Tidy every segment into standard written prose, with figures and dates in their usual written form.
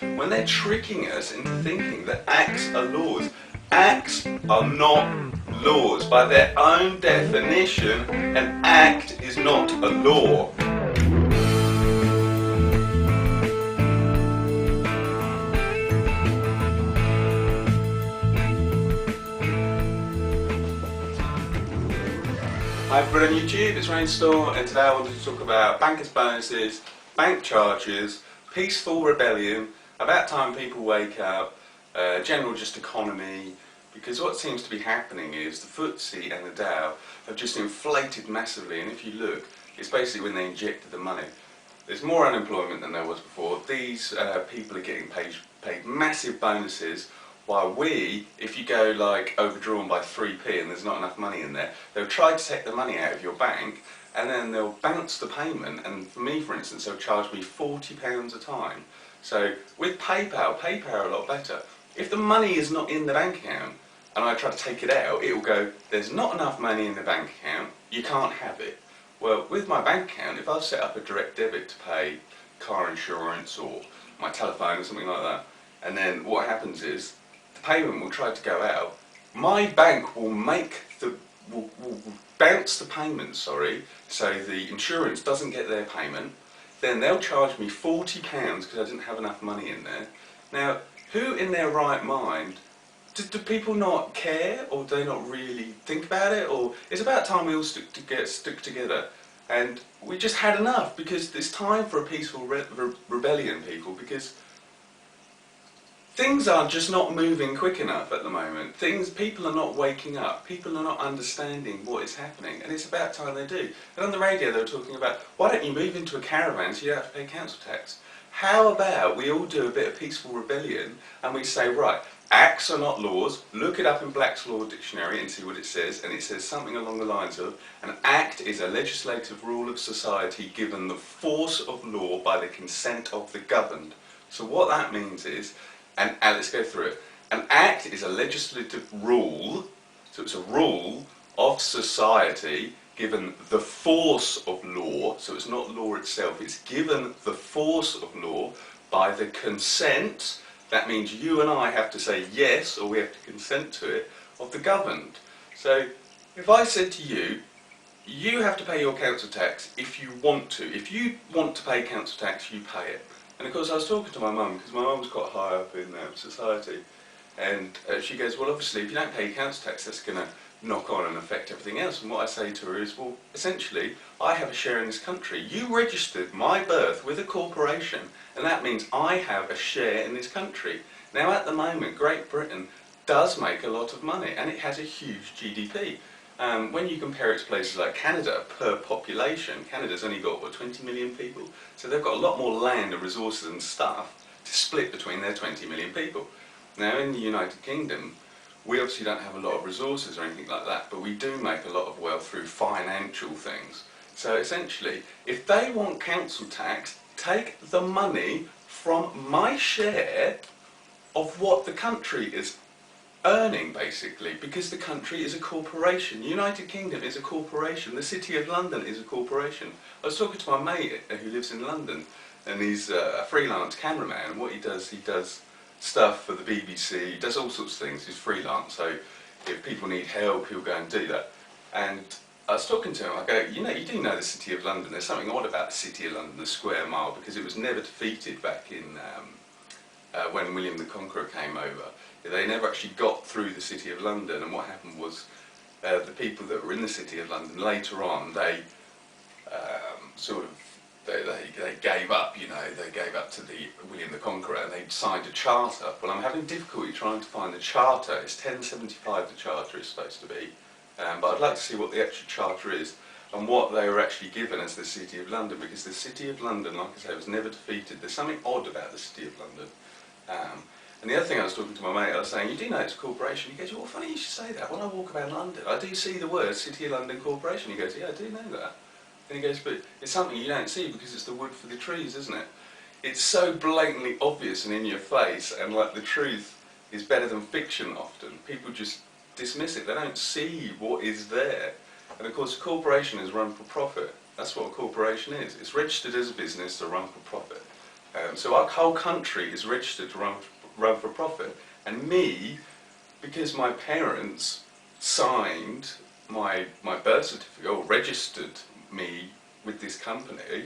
when they're tricking us into thinking that acts are laws. Acts are not laws. By their own definition, an act is not a law. Hi everybody on YouTube, it's Rainstorm, and today I wanted to talk about bankers' bonuses, bank charges, peaceful rebellion, about time people wake up, general just economy, because what seems to be happening is the FTSE and the Dow have just inflated massively, and if you look, it's basically when they injected the money. There's more unemployment than there was before. These people are getting paid massive bonuses, while we, if you go like overdrawn by 3p and there's not enough money in there, they'll try to take the money out of your bank and then they'll bounce the payment, and for me for instance they'll charge me £40 a time. So with PayPal are a lot better. If the money is not in the bank account and I try to take it out, it will go, there's not enough money in the bank account, you can't have it. Well, with my bank account, if I've set up a direct debit to pay car insurance or my telephone or something like that, and then what happens is the payment will try to go out, my bank will will bounce the payment, so the insurance doesn't get their payment. Then they'll charge me £40 because I didn't have enough money in there. Now, who in their right mind, do people not care, or do they not really think about it? Or it's about time we all stick together, and we just had enough, because it's time for a peaceful rebellion, people, because things are just not moving quick enough at the moment. People are not waking up, people are not understanding what is happening, and it's about time they do. And on the radio they were talking about, why don't you move into a caravan so you don't have to pay council tax? How about we all do a bit of peaceful rebellion and we say, right, acts are not laws, look it up in Black's Law Dictionary and see what it says, and it says something along the lines of, an act is a legislative rule of society given the force of law by the consent of the governed. So what that means is, and let's go through it, an act is a legislative rule, so it's a rule of society given the force of law, so it's not law itself, it's given the force of law by the consent, that means you and I have to say yes, or we have to consent to it, of the governed. So if I said to you, you have to pay your council tax if you want to. If you want to pay council tax, you pay it. And of course I was talking to my mum, because my mum's quite high up in society, and she goes, well obviously if you don't pay your council tax that's going to knock on and affect everything else. And what I say to her is, well essentially I have a share in this country. You registered my birth with a corporation, and that means I have a share in this country. Now at the moment Great Britain does make a lot of money and it has a huge GDP. When you compare it to places like Canada per population, Canada's only got, what, 20 million people? So they've got a lot more land and resources and stuff to split between their 20 million people. Now in the United Kingdom, we obviously don't have a lot of resources or anything like that, but we do make a lot of wealth through financial things. So essentially, if they want council tax, take the money from my share of what the country is earning, basically, because the country is a corporation. The United Kingdom is a corporation. The City of London is a corporation. I was talking to my mate who lives in London, and he's a freelance cameraman, and what he does stuff for the BBC, he does all sorts of things, he's freelance, so if people need help he'll go and do that. And I was talking to him, I go, you do know the City of London, there's something odd about the City of London, the square mile, because it was never defeated back in when William the Conqueror came over. They never actually got through the City of London, and what happened was the people that were in the City of London later on, they they gave up, they gave up to the William the Conqueror, and they signed a charter. Well, I'm having difficulty trying to find the charter. It's 1075 the charter is supposed to be, but I'd like to see what the actual charter is and what they were actually given as the City of London, because the City of London, like I say, was never defeated. There's something odd about the City of London. And the other thing, I was talking to my mate, I was saying, you do know it's a corporation? He goes, well, funny you should say that. When I walk about London, I do see the word City of London Corporation. He goes, yeah, I do know that. And he goes, but it's something you don't see because it's the wood for the trees, isn't it? It's so blatantly obvious and in your face, and like the truth is better than fiction often. People just dismiss it. They don't see what is there. And of course, a corporation is run for profit. That's what a corporation is. It's registered as a business to run for profit. So our whole country is registered to run for profit. And me, because my parents signed my birth certificate or registered me with this company,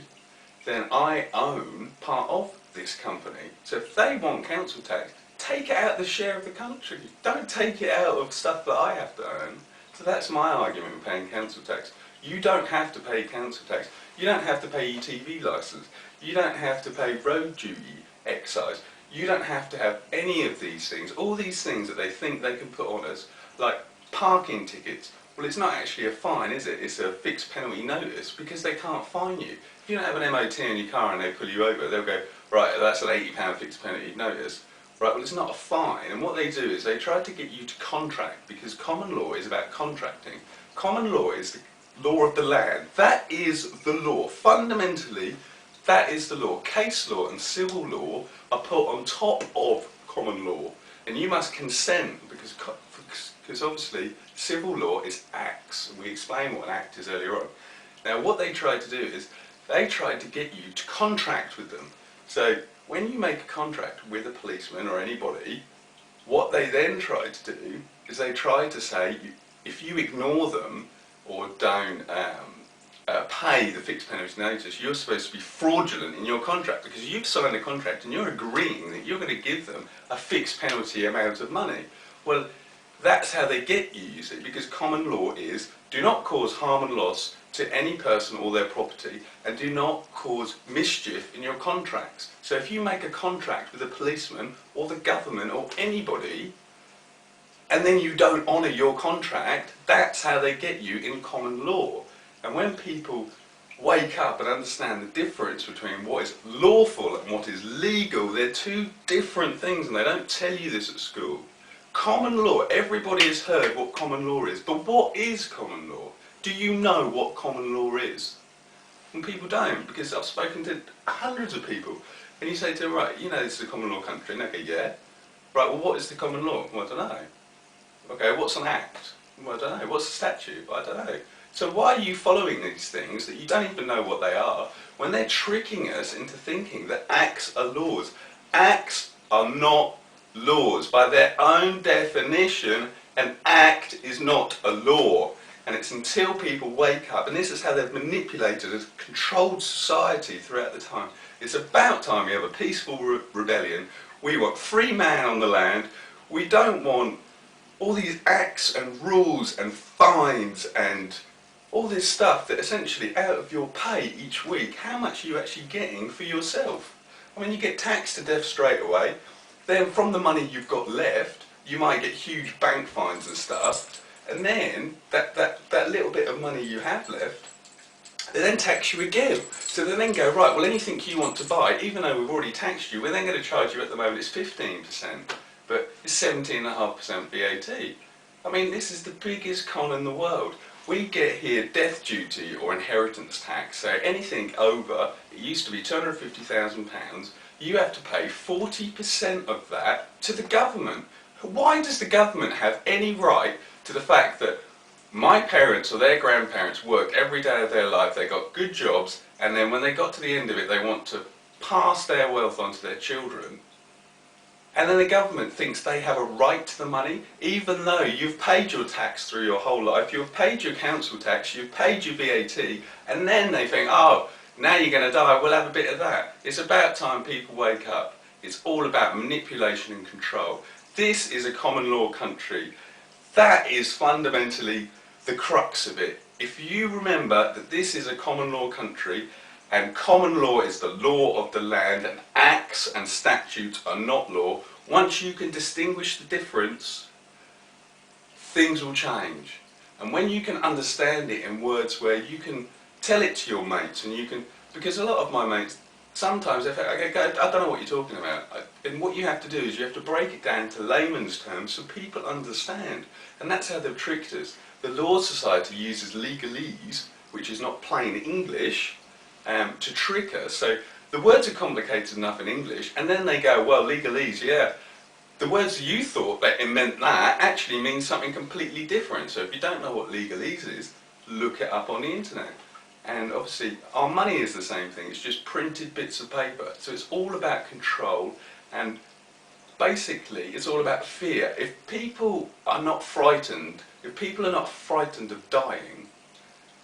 then I own part of this company. So if they want council tax, take it out of the share of the country. Don't take it out of stuff that I have to earn. So that's my argument in paying council tax. You don't have to pay council tax. You don't have to pay your TV licence. You don't have to pay road duty excise. You don't have to have any of these things. All these things that they think they can put on us, like parking tickets. Well, it's not actually a fine, is it? It's a fixed penalty notice because they can't fine you. If you don't have an MOT in your car and they pull you over, they'll go, right, that's an £80 fixed penalty notice. Right, well, it's not a fine. And what they do is they try to get you to contract, because common law is about contracting. Common law is the law of the land. That is the law. Fundamentally, that is the law. Case law and civil law are put on top of common law. And you must consent, because obviously civil law is acts. We explained what an act is earlier on. Now what they tried to do is, they tried to get you to contract with them. So when you make a contract with a policeman or anybody, what they then try to do is they try to say, if you ignore them or don't pay the fixed penalty notice, you're supposed to be fraudulent in your contract, because you've signed a contract and you're agreeing that you're going to give them a fixed penalty amount of money. Well, that's how they get you, you see, because common law is, do not cause harm and loss to any person or their property, and do not cause mischief in your contracts. So if you make a contract with a policeman or the government or anybody, and then you don't honour your contract, that's how they get you in common law. And when people wake up and understand the difference between what is lawful and what is legal, they're two different things, and they don't tell you this at school. Common law, everybody has heard what common law is, but what is common law? Do you know what common law is? And people don't, because I've spoken to hundreds of people, and you say to them, right, you know this is a common law country, and they go, yeah. Right, well what is the common law? Well, I don't know. Okay, what's an act? Well, I don't know. What's a statute? I don't know. So why are you following these things that you don't even know what they are, when they're tricking us into thinking that acts are laws? Acts are not laws. By their own definition, an act is not a law. And it's until people wake up, and this is how they've manipulated a controlled society throughout the time. It's about time we have a peaceful rebellion. We want free man on the land. We don't want all these acts and rules and fines and all this stuff that essentially out of your pay each week, how much are you actually getting for yourself? I mean, you get taxed to death straight away. Then from the money you've got left, you might get huge bank fines and stuff. And then that little bit of money you have left, they then tax you again. So they then go, right, well anything you want to buy, even though we've already taxed you, we're then going to charge you, at the moment it's 15%, but it's 17.5% VAT. I mean, this is the biggest con in the world. We get here death duty or inheritance tax, so anything over, it used to be £250,000, you have to pay 40% of that to the government. Why does the government have any right to the fact that my parents or their grandparents worked every day of their life, they got good jobs, and then when they got to the end of it they want to pass their wealth on to their children, and then the government thinks they have a right to the money, even though you've paid your tax through your whole life, you've paid your council tax, you've paid your VAT, and then they think, oh, now you're going to die, we'll have a bit of that. It's about time people wake up. It's all about manipulation and control. This is a common law country. That is fundamentally the crux of it. If you remember that this is a common law country, and common law is the law of the land, and acts and statutes are not law, once you can distinguish the difference, things will change. And when you can understand it in words where you can tell it to your mates, and you can, because a lot of my mates, sometimes they think, I don't know what you're talking about. And what you have to do is you have to break it down to layman's terms so people understand. And that's how they've tricked us. The Law Society uses legalese, which is not plain English, to trick us. So the words are complicated enough in English, and then they go, well, legalese, yeah. The words you thought that it meant that actually means something completely different. So if you don't know what legalese is, look it up on the internet. And obviously our money is the same thing, it's just printed bits of paper. So it's all about control, and basically it's all about fear. If people are not frightened, of dying,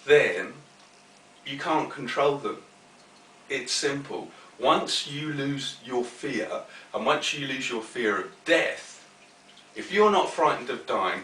then you can't control them. It's simple. Once you lose your fear, and once you lose your fear of death, if you're not frightened of dying,